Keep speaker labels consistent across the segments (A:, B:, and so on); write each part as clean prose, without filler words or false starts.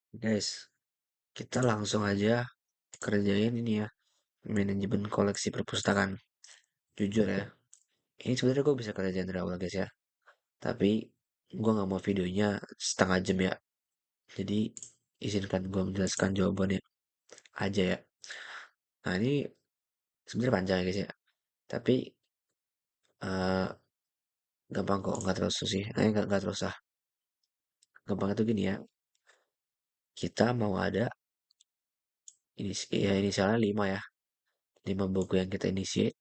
A: Guys, kita langsung aja kerjain ini ya, manajemen koleksi perpustakaan. Jujur ya, ini sebenarnya gue bisa kerjain dari awal guys ya, tapi gue nggak mau videonya setengah jam ya. Jadi izinkan gue menjelaskan jawabannya aja ya. Nah ini sebenarnya panjang ya guys ya, tapi eh, gampang kok, nggak terlalu susah sih. Nggak terlalu susah. Gampang itu gini ya, kita mau ada ini ya inisialnya 5 ya, 5 buku yang kita initiate,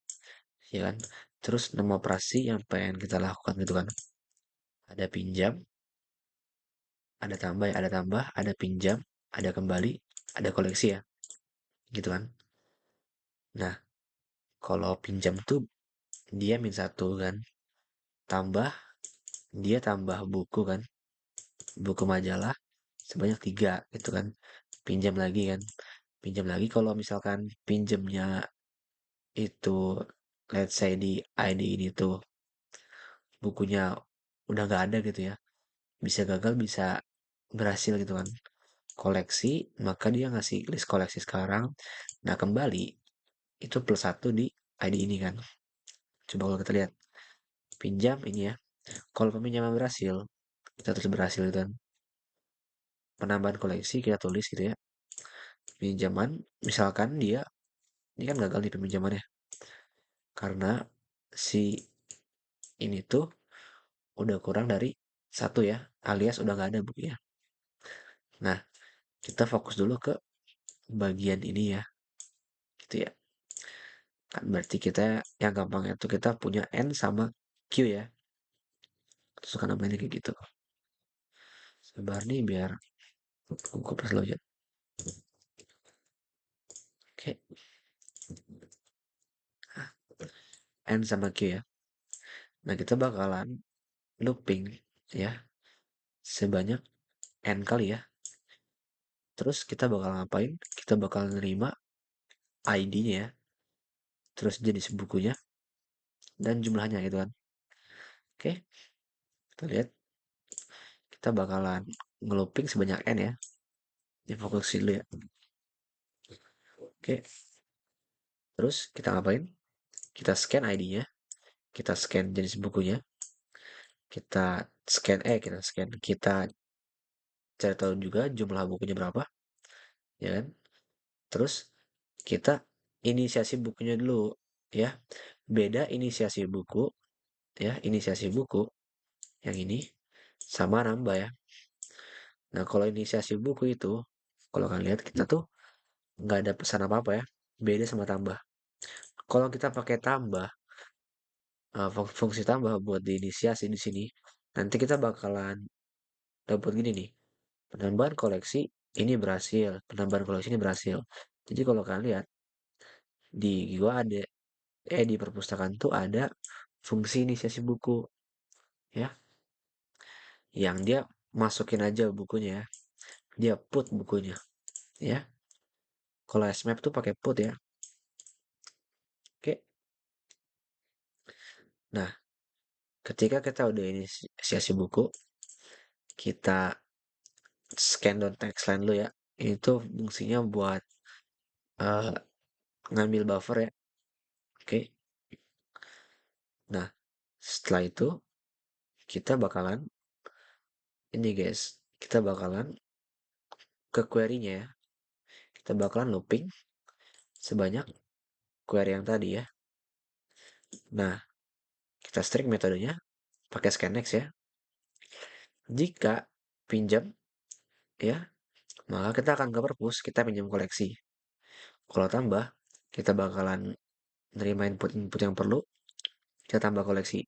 A: ya kan? Terus nama operasi yang pengen kita lakukan gitu kan. Ada pinjam, ada tambah, ada pinjam, ada kembali, ada koleksi ya, gitu kan. Nah, kalau pinjam tuh dia min satu kan, tambah dia tambah buku kan, buku majalah sebanyak 3 gitu kan. Pinjam lagi kan, pinjam lagi kalau misalkan pinjamnya itu let's say di ID ini tuh bukunya udah nggak ada gitu ya, bisa gagal bisa berhasil gitu kan. Koleksi, maka dia ngasih list koleksi sekarang. Nah, kembali itu plus satu di ID ini kan. Coba kalau kita lihat, pinjam ini ya. Kalau peminjaman berhasil, kita terus berhasil gitu kan. Penambahan koleksi kita tulis gitu ya. Pinjaman, misalkan dia, ini kan gagal nih peminjamannya. Karena si ini tuh udah kurang dari satu ya, alias udah nggak ada bukunya. Nah, kita fokus dulu ke bagian ini ya, gitu ya. Kan berarti kita yang gampang itu kita punya N sama Q ya. Terus kan namanya kayak gitu. Sabar nih biar aku pas lo aja. Oke, N sama Q ya. Nah, kita bakalan looping ya sebanyak N kali ya. Terus kita bakal ngapain? Kita bakal nerima ID-nya ya, terus jenis bukunya dan jumlahnya gitu kan. Oke, kita lihat kita bakalan ngelooping sebanyak N ya. Ini fokus dulu ya. Oke, terus kita ngapain? Kita scan ID-nya, kita scan jenis bukunya, kita cari tahu juga jumlah bukunya berapa, ya kan? Terus kita inisiasi bukunya dulu ya. Beda inisiasi buku ya, inisiasi buku yang ini sama nambah ya. Nah, kalau inisiasi buku itu kalau kalian lihat kita tuh nggak ada pesan apa-apa ya. Beda sama tambah. Kalau kita pakai tambah, fungsi tambah buat diinisiasi di sini, nanti kita bakalan dapat gini nih. Penambahan koleksi ini berhasil, penambahan koleksi ini berhasil. Jadi kalau kalian lihat di gua ada di perpustakaan tuh ada fungsi inisiasi buku ya, yang dia masukin aja bukunya ya. Dia put bukunya ya. Kalau SMAP tuh pakai put ya. Oke. Nah, ketika kita udah inisiasi buku, kita scan down text line dulu ya. Itu fungsinya buat eh, ngambil buffer ya. Oke. Nah, setelah itu kita bakalan ini guys, kita bakalan ke query-nya ya. Kita bakalan looping sebanyak query yang tadi ya. Nah, kita string metodenya pakai scanx ya. Jika pinjam ya, maka kita akan ke perpus, kita pinjam koleksi. Kalau tambah, kita bakalan nerima input-input yang perlu, kita tambah koleksi.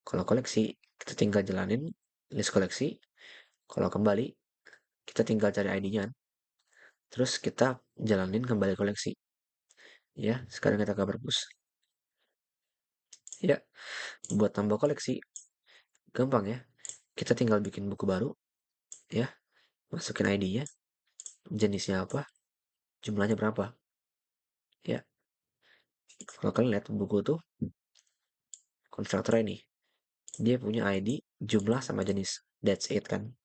A: Kalau koleksi, kita tinggal jalanin list koleksi. Kalau kembali, kita tinggal cari ID-nya. Terus kita jalanin kembali koleksi. Ya, sekarang kita ke perpus. Ya, buat tambah koleksi, gampang ya. Kita tinggal bikin buku baru, ya. Masukin ID-nya, jenisnya apa, jumlahnya berapa. Ya, kalau kalian lihat buku tuh, konstruktor ini, dia punya ID, jumlah sama jenis. That's it kan.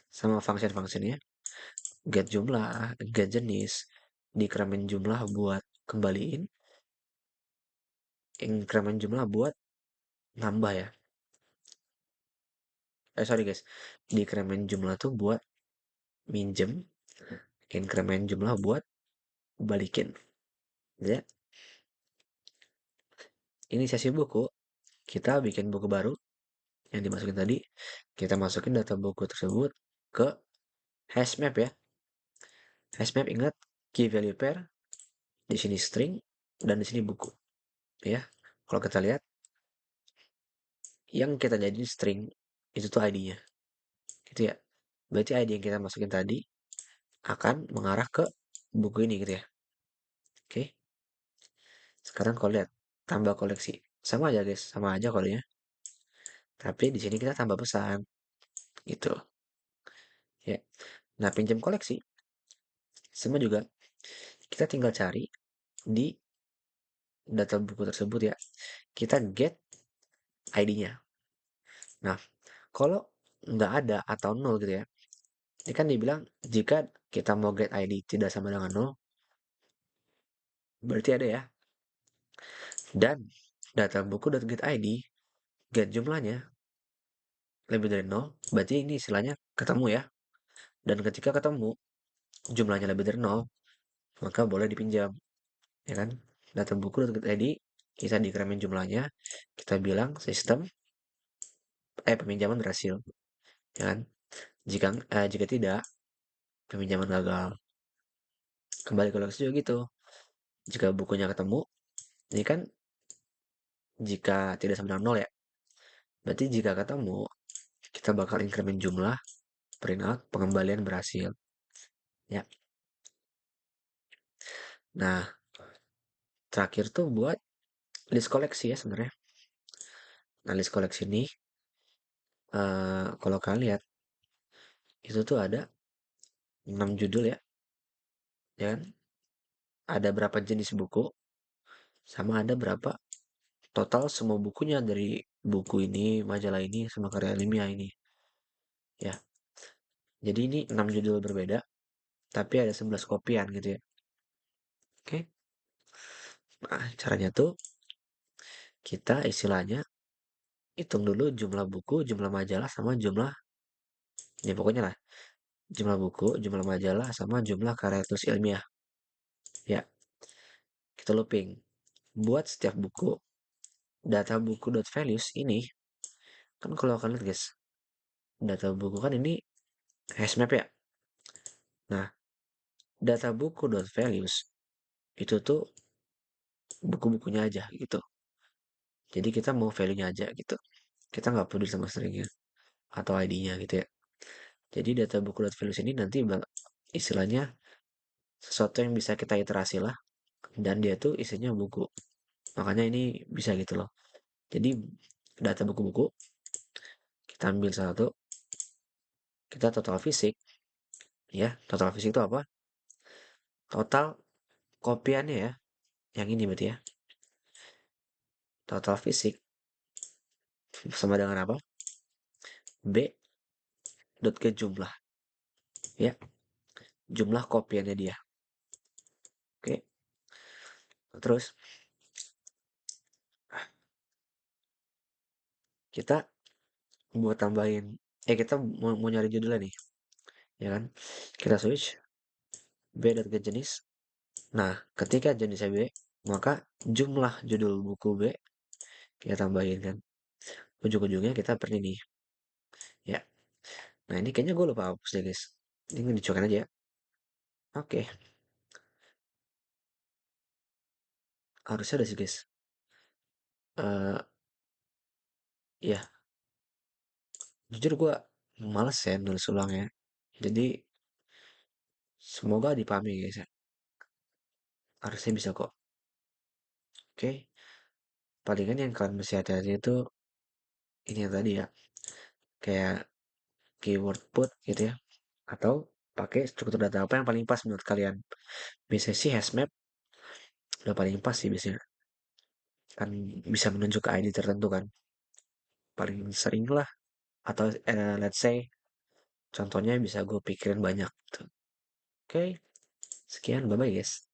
A: Sama function-functionnya. get jumlah, get jenis, dikremin jumlah buat kembaliin, increment jumlah buat nambah ya. Sorry guys, dikremin jumlah tuh buat minjem, increment jumlah buat balikin. Ya, ini sesi buku, kita bikin buku baru yang dimasukin tadi, kita masukin data buku tersebut ke hashmap ya. Hashmap ingat key value pair, di sini string dan di sini buku ya. Kalau kita lihat yang kita jadiin string itu tuh ID-nya. Gitu ya. Berarti ID yang kita masukin tadi akan mengarah ke buku ini gitu ya. Oke. Sekarang kalau lihat tambah koleksi. Sama aja guys, sama aja kodenya. Tapi di sini kita tambah pesan gitu. Ya. Nah, pinjam koleksi sama juga kita tinggal cari di data buku tersebut ya. Kita get ID-nya. Nah, kalau nggak ada atau nol gitu ya. Ini kan dibilang jika kita mau get ID tidak sama dengan nol, berarti ada ya. Dan data buku.get ID, get jumlahnya lebih dari nol, berarti ini istilahnya ketemu ya. Dan ketika ketemu jumlahnya lebih dari nol, maka boleh dipinjam, ya kan? Data buku.get ID kita dikremin jumlahnya, kita bilang sistem peminjaman berhasil, ya kan? Jika tidak, peminjaman gagal. Kembali ke koleksi juga gitu. Jika bukunya ketemu, ini kan jika tidak sama dengan nol ya. Berarti jika ketemu, kita bakal increment jumlah, print out, pengembalian berhasil. Ya. Nah, terakhir tuh buat list koleksi ya sebenarnya. Nah, list koleksi ini kalau kalian lihat itu tuh ada 6 judul ya, ya kan? Ada berapa jenis buku, sama ada berapa total semua bukunya dari buku ini, majalah ini, sama karya ilmiah ini. Ya, jadi ini 6 judul berbeda, tapi ada 11 kopian gitu ya. Oke, nah caranya tuh kita istilahnya hitung dulu jumlah buku, jumlah majalah, sama jumlah, ya pokoknya lah, jumlah buku, jumlah majalah, sama jumlah karya tulis ilmiah. Ya, kita looping. Buat setiap buku, data buku.values ini, kan kalau kalian lihat guys, data buku kan ini hashmap ya. Nah, data buku.values itu tuh buku-bukunya aja gitu. Jadi kita mau value-nya aja gitu. Kita nggak peduli sama stringnya atau ID-nya gitu ya. Jadi data buku.values ini nanti istilahnya sesuatu yang bisa kita iterasi lah. Dan dia tuh isinya buku. Makanya ini bisa gitu loh. Jadi data buku-buku kita ambil satu, kita total fisik ya. Total fisik itu apa? Total kopiannya ya. Yang ini berarti ya. Total fisik sama dengan apa? B dot ke jumlah ya. Jumlah kopiannya dia. Oke. Terus kita buat tambahin kita mau nyari judulnya nih, ya kan? Kita switch B dot ke jenis. Nah, ketika jenisnya B, maka jumlah judul buku B kita tambahin kan. Ujung-ujungnya kita print ini. Ya. Nah, ini kayaknya gue lupa hapus deh, guys. Ini dicobain aja ya. Oke. Harusnya ada sih, guys. Eh, ya, jujur gue males ya nulis ulang ya. Jadi, semoga dipahami, guys ya. Harusnya bisa kok. Oke. Palingan yang kalian mesti hati-hati itu ini yang tadi ya. Kayak keyword put gitu ya. Atau pakai struktur data apa yang paling pas menurut kalian. Biasanya sih hashmap udah paling pas sih biasanya. Kan bisa menunjuk ke ID tertentu kan. Paling sering lah. Atau let's say contohnya bisa gue pikirin banyak gitu. Oke, sekian, bye-bye guys.